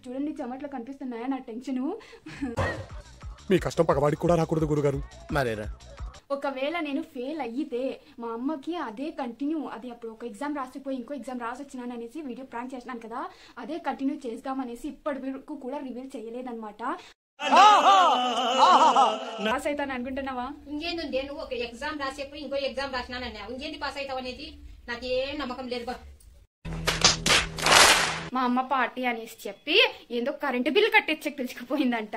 చూడండి చెమట్లు కనిపిస్తున్నాయా నా టెన్షన్. మీ కష్టం పగవాడికి కూడా రాకూడదు గురుగారు. మరేరా ఒకవేళ నేను ఫెయిల్ అయ్యితే మా అమ్మకి అదే కంటిన్యూ, అది అప్పుడు ఒక ఎగ్జామ్ రాసిపోయి ఇంకో ఎగ్జామ్ రాసి వచ్చినాను అనేసి వీడియో ప్రాంక్ చేసినాను కదా, అదే కంటిన్యూ చేద్దామనేసి ఇప్పటి వరకు కూడా రివీల్ చేయలేదన్నమాట. పాస్ అవుతాను అనుకుంటున్నావా? ఇంకేంది నువ్వు ఒక ఎగ్జామ్ రాసేపోయి ఇంకో ఎగ్జామ్ రాసినానన్నా ఇంకేంది పాస్ అవుతావు అనేది నాకేం నమ్మకం లేదు. మా అమ్మ పార్టీ అనేసి చెప్పి ఏందో కరెంటు బిల్ కట్టించక పిలుచుకుపోయిందంట.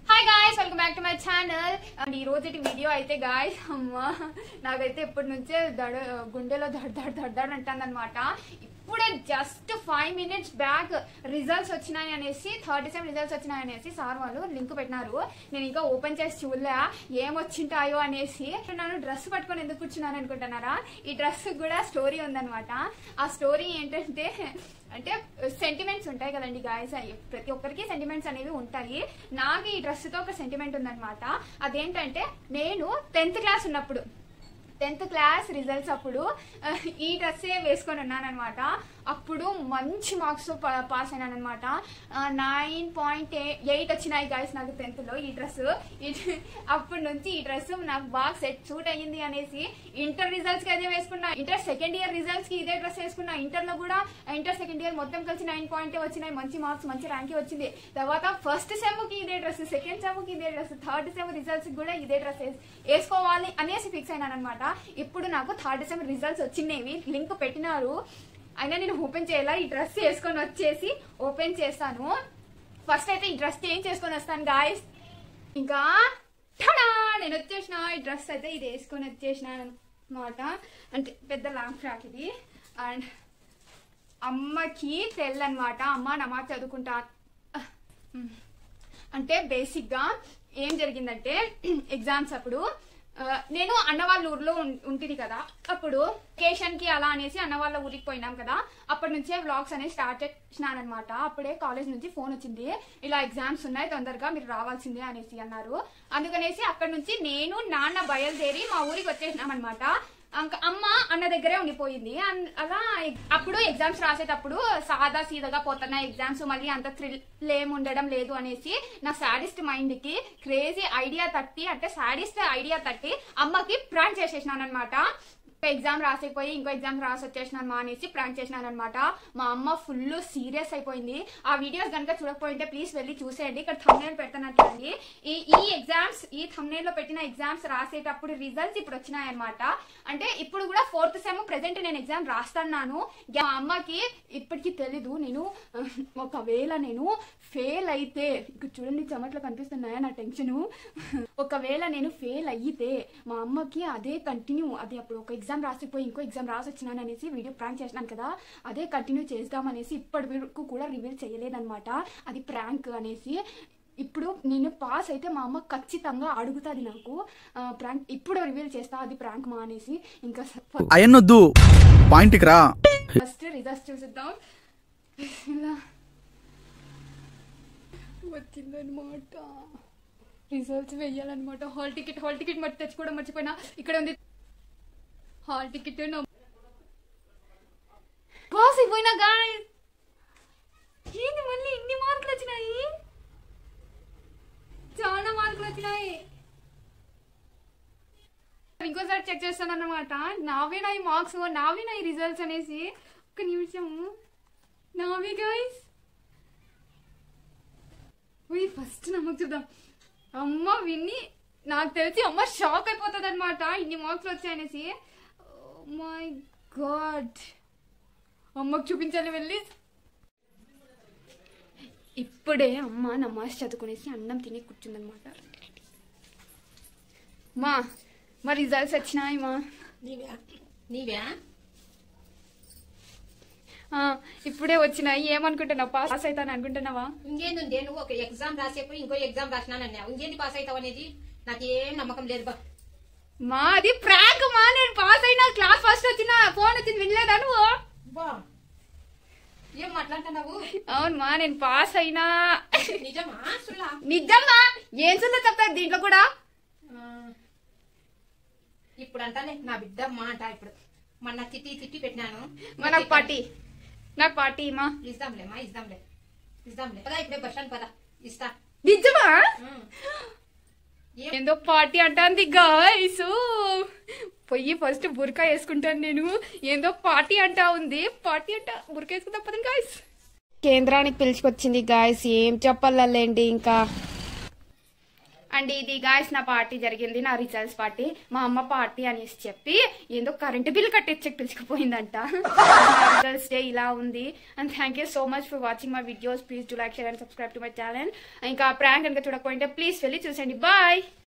Hi guys, welcome back to my channel. And ఈ రోజు వీడియో అయితే గాయ్స్, అమ్మా నాకైతే ఇప్పటి నుంచే గుండెలో దడ్ అంటుంది అనమాట. ఇప్పుడే జస్ట్ 5 minutes బ్యాక్ రిజల్ట్స్ వచ్చినాయి అనేసి, 37 రిజల్ట్స్ వచ్చినాయి అనేసి సార్ వాళ్ళు లింక్ పెట్టినారు. నేను ఇంకా ఓపెన్ చేసి చూడలే ఏం వచ్చింటాయో అనేసి. నన్ను డ్రెస్ పట్టుకొని ఎందుకు కూర్చున్నాను అనుకుంటున్నారా? ఈ డ్రెస్ కూడా స్టోరీ ఉందన్నమాట. ఆ స్టోరీ ఏంటంటే, అంటే సెంటిమెంట్స్ ఉంటాయి కదండి గాయస్, ప్రతి ఒక్కరికి సెంటిమెంట్స్ అనేవి ఉంటాయి. నాకు ఈ డ్రెస్ తో ఒక సెంటిమెంట్ ఉందన్నమాట. అదేంటంటే, నేను 10th క్లాస్ ఉన్నప్పుడు, 10th క్లాస్ రిజల్ట్స్ అప్పుడు ఈ డ్రెస్సే వేసుకొని ఉన్నాను అనమాట. అప్పుడు మంచి మార్క్స్ పాస్ అయినాను అనమాట. 9.8 వచ్చినాయి గాయస్ నాకు 10th లో. ఈ డ్రెస్ అప్పటి నుంచి ఈ డ్రెస్ నాకు బాగా సూట్ అయ్యింది అనేసి ఇంటర్ రిజల్ట్స్ కి అదే వేసుకున్నా. ఇంటర్ సెకండ్ ఇయర్ రిజల్ట్స్ కి ఇదే డ్రెస్ వేసుకున్నా. ఇంటర్ లో కూడా ఇంటర్ సెకండ్ ఇయర్ మొత్తం కలిసి 9 వచ్చినాయి, మంచి మార్క్స్, మంచి ర్యాంక్ వచ్చింది. తర్వాత ఫస్ట్ సెమ్ కి ఇదే డ్రెస్, సెకండ్ సెమ్ కి ఇదే డ్రెస్, థర్డ్ సెమ్ రిజల్ట్స్ కూడా ఇదే డ్రెస్ వేసుకోవాలి అనేసి ఫిక్స్ అయినాను అనమాట. ఇప్పుడు నాకు థర్డ్ సెమ్ రిజల్ట్స్ వచ్చినవి, లింక్ పెట్టినారు. అయినా నేను ఓపెన్ చేయాలా, ఈ డ్రెస్ వేసుకొని వచ్చేసి ఓపెన్ చేస్తాను. ఫస్ట్ అయితే ఈ డ్రెస్ చేంజ్ చేసుకొని వస్తాను గాయస్. ఇంకా నేను వచ్చేసిన ఈ డ్రెస్ అయితే ఇది వేసుకొని వచ్చేసిన అనమాట. అంటే పెద్ద లాంగ్ ఫ్రాక్ ఇది. అండ్ అమ్మకి తెల్లనమాట. అమ్మ నమాజ్ చదువుకుంటా అంటే బేసిక్ గా ఏం జరిగిందంటే, ఎగ్జామ్స్ అప్పుడు నేను అన్న వాళ్ళ ఊర్లో ఉంటుంది కదా, అప్పుడు వెకేషన్ కి అలా అనేసి అన్న వాళ్ళ ఊరికి పోయినాం కదా, అప్పటి నుంచే వ్లాగ్స్ అనేవి స్టార్ట్ చేసినానమాట. అప్పుడే కాలేజ్ నుంచి ఫోన్ వచ్చింది, ఇలా ఎగ్జామ్స్ ఉన్నాయి తొందరగా మీరు రావాల్సిందే అనేసి అన్నారు. అందుకనేసి అక్కడి నుంచి నేను నాన్న బయలుదేరి మా ఊరికి వచ్చేసినాం అనమాట. అమ్మ అన్న దగ్గరే ఉండిపోయింది. అలా అప్పుడు ఎగ్జామ్స్ రాసేటప్పుడు సాదా సీదాగా పోతున్నా ఎగ్జామ్స్, మళ్ళీ అంత థ్రిల్ ఏం ఉండడం లేదు అనేసి నా సాడిస్ట్ మైండ్ కి క్రేజీ ఐడియా తట్టి, అంటే సాడిస్ట్ ఐడియా తట్టి అమ్మకి ప్రాంక్ చేసేసినాను అనమాట. ఎగ్జామ్ రాసేపోయి ఇంకో ఎగ్జామ్ రాసి వచ్చేసినాను మా అనేసి ప్రాంక్ చేసినాను అనమాట. మా అమ్మ ఫుల్ సీరియస్ అయిపోయింది. ఆ వీడియోస్ కనుక చూడకపోయింటే ప్లీజ్ వెళ్ళి చూసేయండి. ఇక్కడ థంబ్నెయిల్ పెడతానండి. ఈ ఎగ్జామ్స్, ఈ థంబ్నెయిల్ లో పెట్టిన ఎగ్జామ్స్ రాసేటప్పుడు రిజల్ట్స్ ఇప్పుడు వచ్చినాయి అనమాట. అంటే ఇప్పుడు కూడా 4th సెమ్ ప్రెసెంట్ నేను ఎగ్జామ్ రాస్తున్నాను. మా అమ్మకి ఇప్పటికీ తెలీదు. నేను ఒకవేళ నేను ఫెయిల్ అయితే, ఇక్కడ చూడండి చెమట్లు కనిపిస్తున్నాయా నా టెన్షన్. ఒకవేళ నేను ఫెయిల్ అయ్యితే మా అమ్మకి అదే కంటిన్యూ, అది అప్పుడు ఒక ఎగ్జామ్ రాసిపోయి ఇంకో ఎగ్జామ్ రాసి వచ్చినాను అనేసి వీడియో ప్రాంక్ చేసినాను కదా, అదే కంటిన్యూ చేద్దామనేసి ఇప్పటి వరకు కూడా రివీల్ చేయలేదన్నమాట. అది ప్రాంక్ అనేసి. ఇప్పుడు నేను పాస్ అయితే మా అమ్మ ఖచ్చితంగా అడుగుతుంది నాకు, ప్రాంక్ ఇప్పుడు రివీల్ చేస్తా అది ప్రాంక్ మా అనేసి. ఇంకా అయ్యనొద్దు పాయింట్కి రా. ఫస్ట్ రిజల్ట్స్ చూసిద్దాం. వచ్చిందనమాట రిజల్ట్స్ వెయ్యాలన్నమాట. హాల్ టికెట్ మరి తెచ్చుకోవడం మర్చిపోయినా. ఇక్కడ ఉంది హాల్ టికెట్. పాస్ అయిపోయినా గాయ్స్. ఏంది మళ్ళీ ఇన్ని మార్కులు వచ్చినాయి? చాలా మార్కులు వచ్చినాయి. ఇంకోసారి చెక్ చేస్తాను అన్నమాట. నావేనా ఈ మార్క్స్, నావేనా ఈ రిజల్ట్స్ అనేసి. ఒక్క నిమిషం, నావే గాయ్స్. ఫస్ట్ నమ్మకం చూద్దాం. అమ్మ విన్ని నాకు తెలిసి అమ్మ షాక్ అయిపోతుంది అనమాట, ఇన్ని మార్క్స్ వచ్చాయనేసి. మై గాడ్, అమ్మకు చూపించాలి వెళ్ళి. ఇప్పుడే అమ్మ నమాజ్ చదువుకునేసి అన్నం తిని కూర్చుందనమాట. మా రిజల్ట్స్ వచ్చినాయి మా. నీవే ఇప్పుడే వచ్చినాయి. ఏమనుకుంటున్నావు, పాస్ అవుతాను అనుకుంటున్నావా? ఇంకేంది నువ్వు ఒక ఎగ్జామ్ రాసేపోయి ఇంకో ఎగ్జామ్ రాసినానన్నా ఇంకేంది పాస్ అవుతావు అనేది నాకేం నమ్మకం లేదు. మా అది ప్రాంక్ మా. నేను పాస్ అయినా, క్లాస్ ఫస్ట్ వచ్చిన, ఫోన్ వచ్చింది, వినలేదా నువ్వు? ఏం మాట్లాడుతున్నావు? అవును మా, నేను పాస్ అయినా. నిజమా? నిజమా? ఏం సుల్లా చెప్తారు దీంట్లో కూడా. ఇప్పుడు అంటానే నా బిడ్డ అమ్మ అంట. ఇప్పుడు మొన్న తిట్టి పెట్టినాను. నాకు పార్టీ మా ఇస్తాంలేమ్మా, ఇస్తాంలే పదా. ఇప్పుడే బస్ స్టాండ్ పదా, ఇస్తా. నిజమా? ఏందో పార్టీ అంటాంది గాయ్స్. పోయి ఫస్ట్ బుర్కా వేసుకుంటాను నేను. ఏందో పార్టీ అంటా ఉంది. పార్టీ అంట బుర్కా వేసుకుంటా పదండి గాయ్స్. కేంద్రానికి పిలుచుకొచ్చింది గాయ్స్. ఏం చెప్పాలండి ఇంకా. అండ్ ఇది గాయస్ నా పార్టీ జరిగింది, నా రిజల్ట్స్ పార్టీ. మా అమ్మ పార్టీ అనేసి చెప్పి ఏందో కరెంటు బిల్ కట్టించకి పిలుచుకుపోయిందంట. రిజల్ట్స్ డే ఇలా ఉంది. And thank you so much for watching my videos. Please do like, share and subscribe to my channel. ఇంకా ప్రాంక్ కనుక చూడకపోయింటే ప్లీజ్ వెళ్ళి చూసండి. బాయ్.